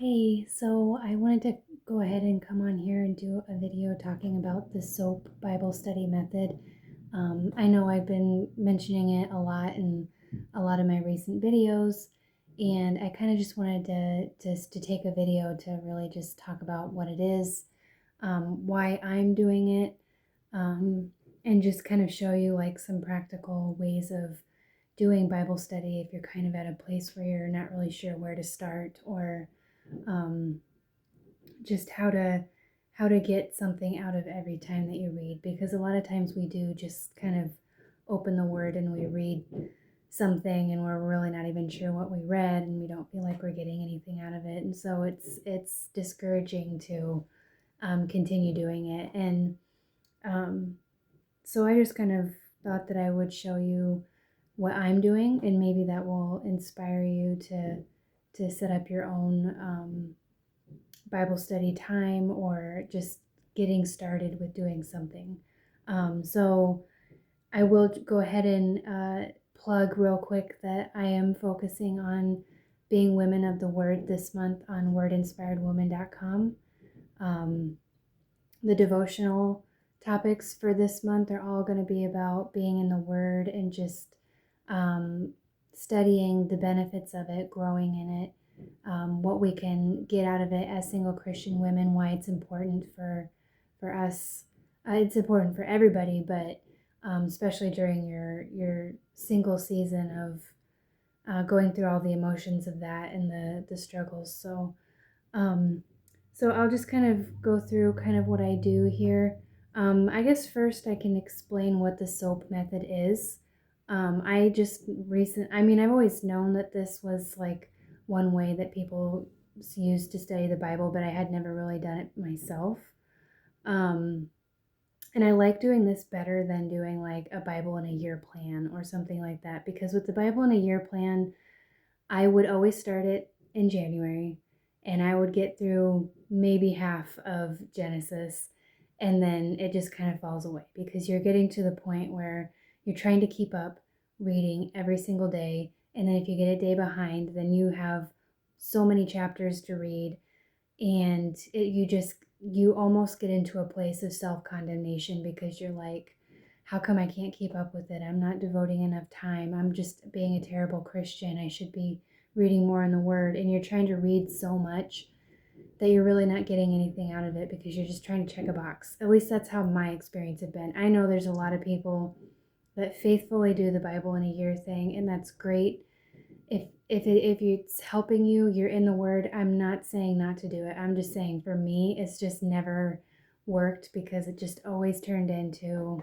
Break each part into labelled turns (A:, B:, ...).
A: Hey, so I wanted to go ahead and come on here and do a video talking about the SOAP Bible study method. I know I've been mentioning it a lot in a lot of my recent videos, and I kind of just wanted to take a video to really just talk about what it is, why I'm doing it, and just kind of show you like some practical ways of doing Bible study if you're kind of at a place where you're not really sure where to start, or um, just how to get something out of every time that you read, because a lot of times we do just kind of open the word and we read something and we're really not even sure what we read and we don't feel like we're getting anything out of it, and so it's discouraging to continue doing it. And um, so I just kind of thought that I would show you what I'm doing, and maybe that will inspire you to set up your own Bible study time, or just getting started with doing something. So I will go ahead and plug real quick that I am focusing on being women of the word this month on wordinspiredwoman.com. The devotional topics for this month are all going to be about being in the word and just um, studying the benefits of it, growing in it, what we can get out of it as single Christian women, why it's important for us. It's important for everybody, but especially during your single season of going through all the emotions of that and the struggles. Um, so I'll just kind of go through kind of what I do here. I guess first I can explain what the SOAP method is. I've always known that this was like one way that people use to study the Bible, but I had never really done it myself. Um, and I like doing this better than doing like a Bible in a year plan or something like that, because with the Bible in a year plan, I would always start it in January and I would get through maybe half of Genesis, and then it just kind of falls away because you're getting to the point where you're trying to keep up reading every single day, and then if you get a day behind, then you have so many chapters to read, and you almost get into a place of self-condemnation because you're like, how come I can't keep up with it? I'm not devoting enough time. I'm just being a terrible Christian. I should be reading more in the Word. And you're trying to read so much that you're really not getting anything out of it because you're just trying to check a box. At least that's how my experience has been. I know there's a lot of people that faithfully do the Bible in a year thing, and that's great. If it's helping you, you're in the Word. I'm not saying not to do it. I'm just saying for me, it's just never worked because it just always turned into,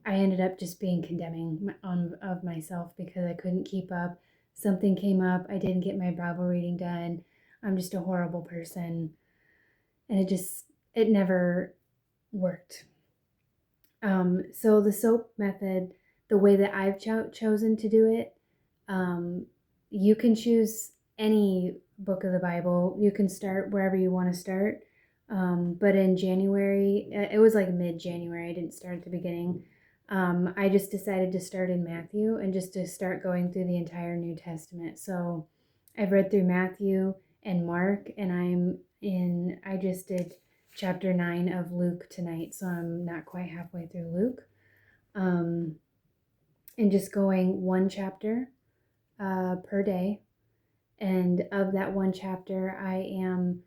A: I ended up just being condemning of myself because I couldn't keep up. Something came up. I didn't get my Bible reading done. I'm just a horrible person, and it never worked. So the SOAP method, the way that I've chosen to do it, you can choose any book of the Bible. You can start wherever you want to start. But in January, it was like mid-January. I didn't start at the beginning. I just decided to start in Matthew and just to start going through the entire New Testament. So I've read through Matthew and Mark, and I just did chapter 9 of Luke tonight, so I'm not quite halfway through Luke. And just going one chapter per day. And of that one chapter, I am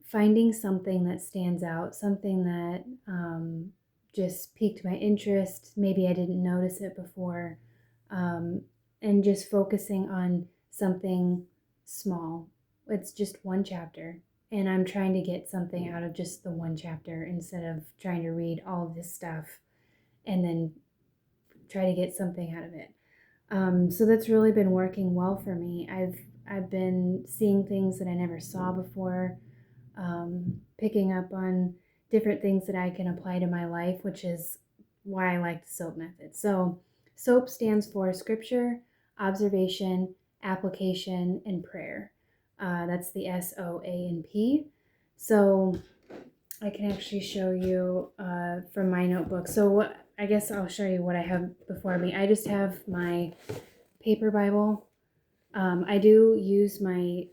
A: finding something that stands out, something that just piqued my interest. Maybe I didn't notice it before. And just focusing on something small. It's just one chapter. And I'm trying to get something out of just the one chapter instead of trying to read all of this stuff and then try to get something out of it. So that's really been working well for me. I've been seeing things that I never saw before, picking up on different things that I can apply to my life, which is why I like the SOAP method. So SOAP stands for Scripture, Observation, Application, and Prayer. That's the SOAP. So I can actually show you from my notebook. So I guess I'll show you what I have before me. I just have my paper Bible. I do use my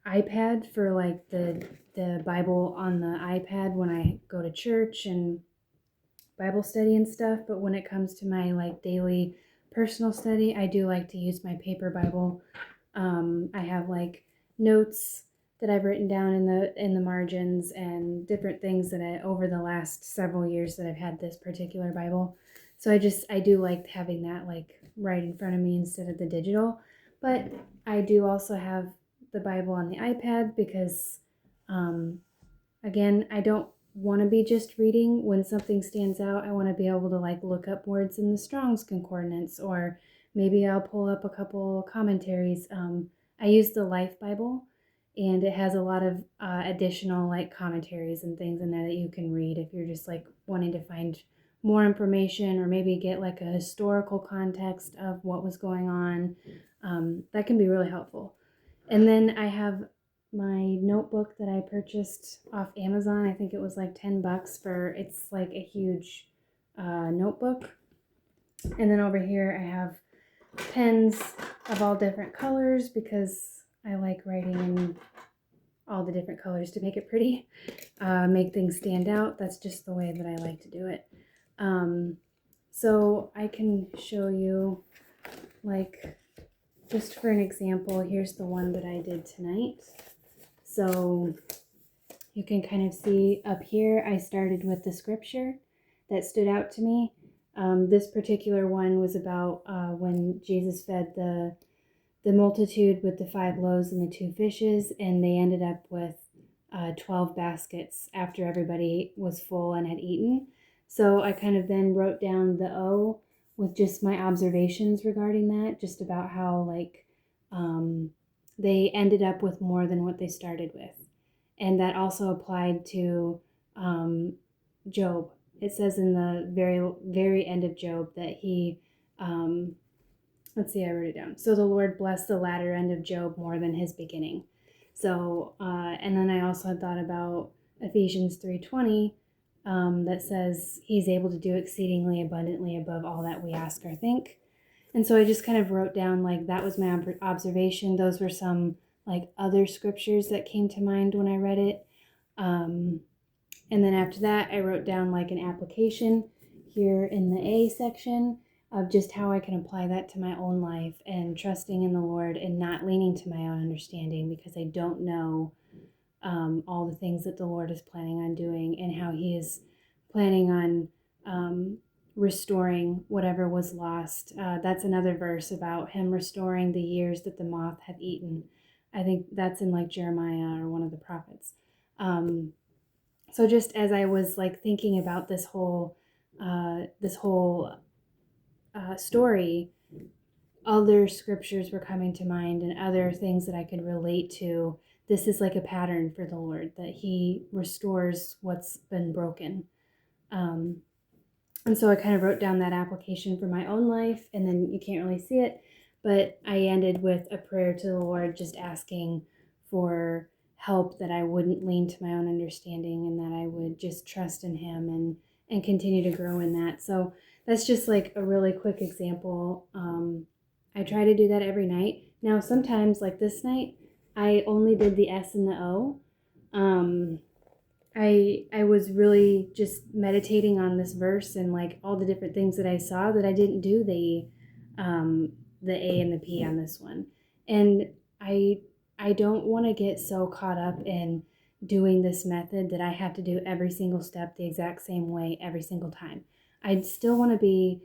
A: iPad for like the Bible on the iPad when I go to church and Bible study and stuff, but when it comes to my like daily personal study, I do like to use my paper Bible. I have like notes that I've written down in the margins and different things that I over the last several years that I've had this particular Bible. So I do like having that like right in front of me instead of the digital. But I do also have the Bible on the iPad because um, again, I don't want to be just reading. When something stands out, I want to be able to like look up words in the Strong's Concordance, or maybe I'll pull up a couple commentaries. I use the Life Bible, and it has a lot of additional like commentaries and things in there that you can read if you're just like wanting to find more information or maybe get like a historical context of what was going on. That can be really helpful. And then I have my notebook that I purchased off Amazon. I think it was like $10 for it's like a huge notebook. And then over here I have pens of all different colors because I like writing in all the different colors to make it pretty, make things stand out. That's just the way that I like to do it. So I can show you, like, just for an example, here's the one that I did tonight. So you can kind of see up here, I started with the scripture that stood out to me. This particular one was about when Jesus fed the multitude with the 5 loaves and the 2 fishes, and they ended up with 12 baskets after everybody was full and had eaten. So I kind of then wrote down the O with just my observations regarding that, just about how like they ended up with more than what they started with. And that also applied to Job. It says in the very end of Job that he, let's see, I wrote it down. So the Lord blessed the latter end of Job more than his beginning. So, and then I also had thought about Ephesians 3:20, that says he's able to do exceedingly abundantly above all that we ask or think. And so I just kind of wrote down like that was my observation. Those were some like other scriptures that came to mind when I read it. And then after that, I wrote down like an application here in the A section of just how I can apply that to my own life and trusting in the Lord and not leaning to my own understanding because I don't know all the things that the Lord is planning on doing and how He is planning on restoring whatever was lost. That's another verse about Him restoring the years that the moth hath eaten. I think that's in like Jeremiah or one of the prophets. So just as I was like thinking about this whole story, other scriptures were coming to mind and other things that I could relate to. This is like a pattern for the Lord that He restores what's been broken. And so I kind of wrote down that application for my own life, and then you can't really see it, but I ended with a prayer to the Lord, just asking for help, that I wouldn't lean to my own understanding and that I would just trust in Him and continue to grow in that. So that's just like a really quick example. I try to do that every night. Now, sometimes, like this night, I only did the S and the O. I was really just meditating on this verse and like all the different things that I saw, that I didn't do the A and the P on this one. And I don't want to get so caught up in doing this method that I have to do every single step the exact same way every single time. I still want to be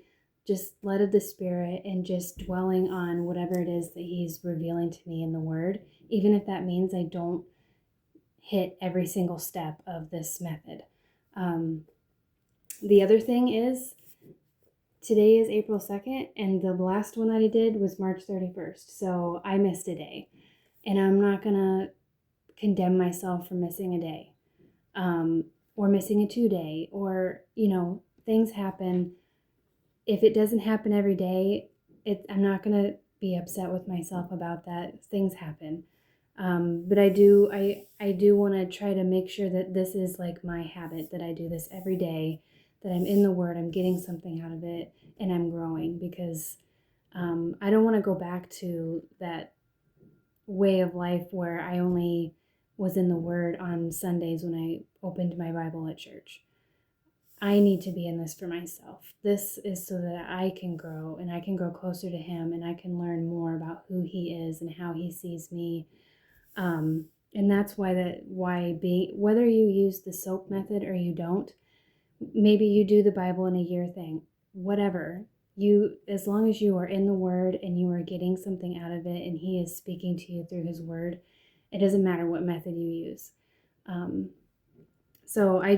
A: just led of the Spirit and just dwelling on whatever it is that He's revealing to me in the Word, even if that means I don't hit every single step of this method. The other thing is, today is April 2nd, and the last one that I did was March 31st, so I missed a day. And I'm not going to condemn myself for missing a day, or missing a 2-day, or, things happen. If it doesn't happen every day, I'm not going to be upset with myself about that. Things happen. But I do want to try to make sure that this is like my habit, that I do this every day, that I'm in the Word, I'm getting something out of it, and I'm growing, because I don't want to go back to that way of life where I only was in the Word on Sundays when I opened my Bible at church. I need to be in this for myself. This is so that I can grow and I can grow closer to Him and I can learn more about who He is and how He sees me. And that's whether you use the SOAP method or you don't, maybe you do the Bible in a year thing, whatever. As long as you are in the Word and you are getting something out of it and He is speaking to you through His Word, it doesn't matter what method you use. So I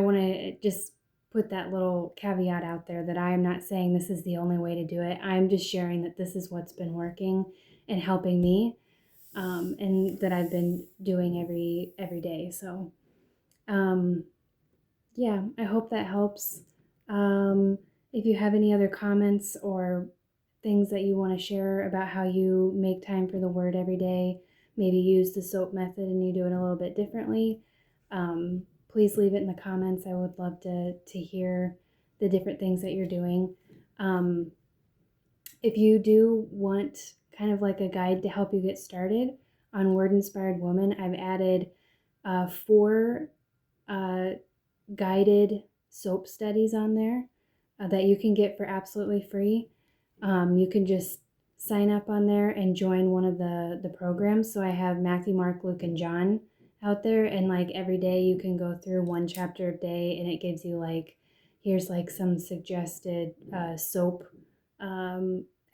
A: want to just put that little caveat out there that I am not saying this is the only way to do it. I'm just sharing that this is what's been working and helping me, and that I've been doing every day. So, yeah, I hope that helps. Um, if you have any other comments or things that you want to share about how you make time for the Word every day, maybe use the SOAP method and you do it a little bit differently, please leave it in the comments. I would love to hear the different things that you're doing. Um, if you do want kind of like a guide to help you get started on Word Inspired Woman, I've added 4 uh, guided SOAP studies on there that you can get for absolutely free. You can just sign up on there and join one of the programs. So I have Matthew, Mark, Luke, and John out there, and like every day you can go through one chapter a day, and it gives you like, here's like some suggested SOAP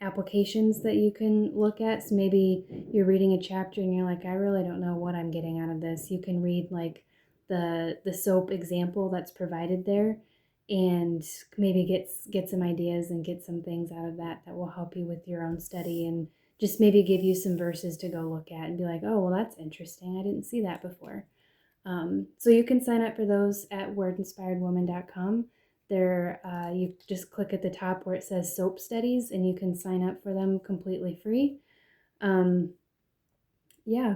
A: applications that you can look at. So maybe you're reading a chapter and you're like, I really don't know what I'm getting out of this. You can read like the SOAP example that's provided there and maybe get some ideas and get some things out of that will help you with your own study, and just maybe give you some verses to go look at and be like, oh, well, that's interesting. I didn't see that before. So you can sign up for those at wordinspiredwoman.com. There, you just click at the top where it says SOAP studies, and you can sign up for them completely free. Um, yeah,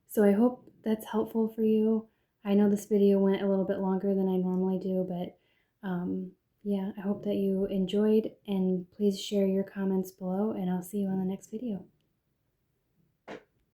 A: so I hope that's helpful for you. I know this video went a little bit longer than I normally do, but yeah, I hope that you enjoyed, and please share your comments below, and I'll see you on the next video.